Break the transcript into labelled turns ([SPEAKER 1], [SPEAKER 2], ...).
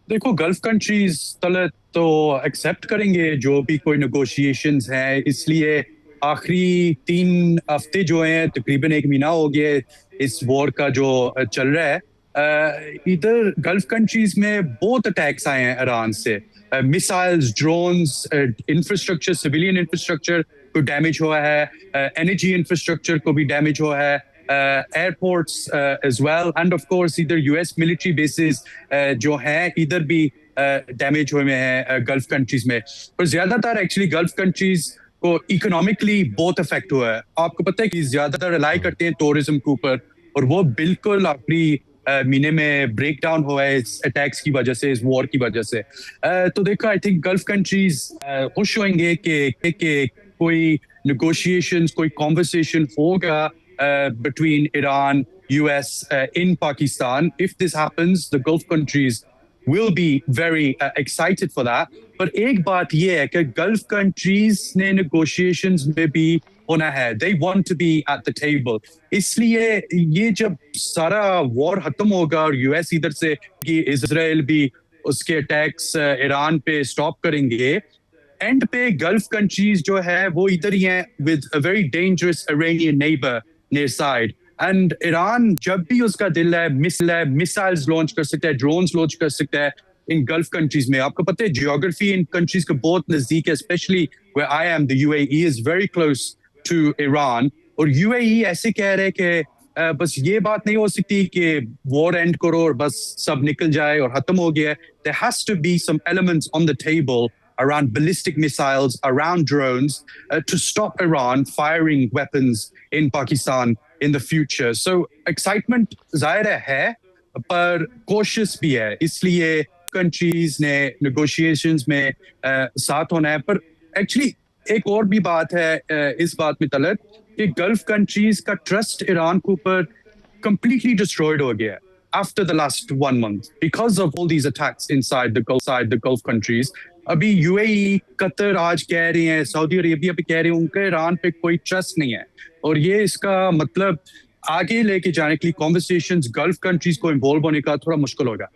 [SPEAKER 1] देखो gulf countries तले तो एक्सेप्ट करेंगे जो भी कोई नेगोशिएशंस हैं, इसलिए आखिरी 3 हफ्ते जो हैं, तकरीबन 1 महीना हो गया है इस वॉर का जो चल रहा है। इधर गल्फ कंट्रीज में बहुत अटैक्स आए हैं ईरान से। Missiles, drones, infrastructure, civilian infrastructure को डैमेज हुआ है, एनर्जी इंफ्रास्ट्रक्चर को भी डैमेज हुआ है, airports as well, and of course इधर यूएस मिलिट्री बेसिस जो हैं इधर भी डैमेज हुए हैं गल्फ कंट्रीज में। और ज्यादातर एक्चुअली गल्फ कंट्रीज को इकोनॉमिकली बहुत इफेक्ट हुआ है। आपको पता है कि ज्यादातर रिलाई
[SPEAKER 2] हम्म।
[SPEAKER 1] करते हैं टूरिज्म के ऊपर, और वो बिल्कुल आखिरी महीने में ब्रेक डाउन हुआ है इस अटैक्स की वजह से, इस वॉर की वजह से। तो देखो आई थिंक गल्फ कंट्रीज खुश होंगे कि कोई negotiations, कोई conversation होगा between Iran, US, in Pakistan. If this happens, the Gulf countries will be very excited for that. पर एक बात ये है कि गल्फ कंट्रीज ने negotiations में भी होना है। They want to be at the table. इसलिए ये जब सारा वॉर खत्म होगा और यूएस इधर से कि इसराइल भी उसके अटैक्स ईरान पे स्टॉप करेंगे, एंड पे गल्फ कंट्रीज जो है वो इधर ही हैं with a very dangerous Iranian neighbour near side. And Iran जब भी उसका दिल है मिसाइल्स लॉन्च कर सकता है, ड्रोन्स लॉन्च कर सकता है इन गल्फ कंट्रीज में। आपको पता है जियोग्राफी इन कंट्रीज के बहुत नजदीक है, specially where I am, the UAE is very close to Iran. और यूएई ऐसे कह रहे हैं कि बस ये बात नहीं हो सकती कि वॉर एंड करो और बस सब निकल जाए और खत्म हो गया। There has to be some elements on the table around ballistic missiles, around drones, to stop Iran firing weapons in Pakistan in the future. So excitement ज़ाहिर है, पर cautious भी है। इसलिए countries ने negotiations में साथ होना है। पर actually एक और भी बात है इस बात में तलत कि गल्फ कंट्रीज का ट्रस्ट ईरान के ऊपर completely destroyed हो गया after the last 1 month because of all these attacks inside the Gulf countries. अभी यूएई, कतर आज कह रहे हैं, सऊदी अरेबिया भी कह रहे हैं उनका ईरान पे कोई ट्रस्ट नहीं है। और ये इसका मतलब आगे लेके जाने के लिए कॉन्वर्सेशंस गल्फ कंट्रीज को इन्वॉल्व होने का थोड़ा मुश्किल होगा।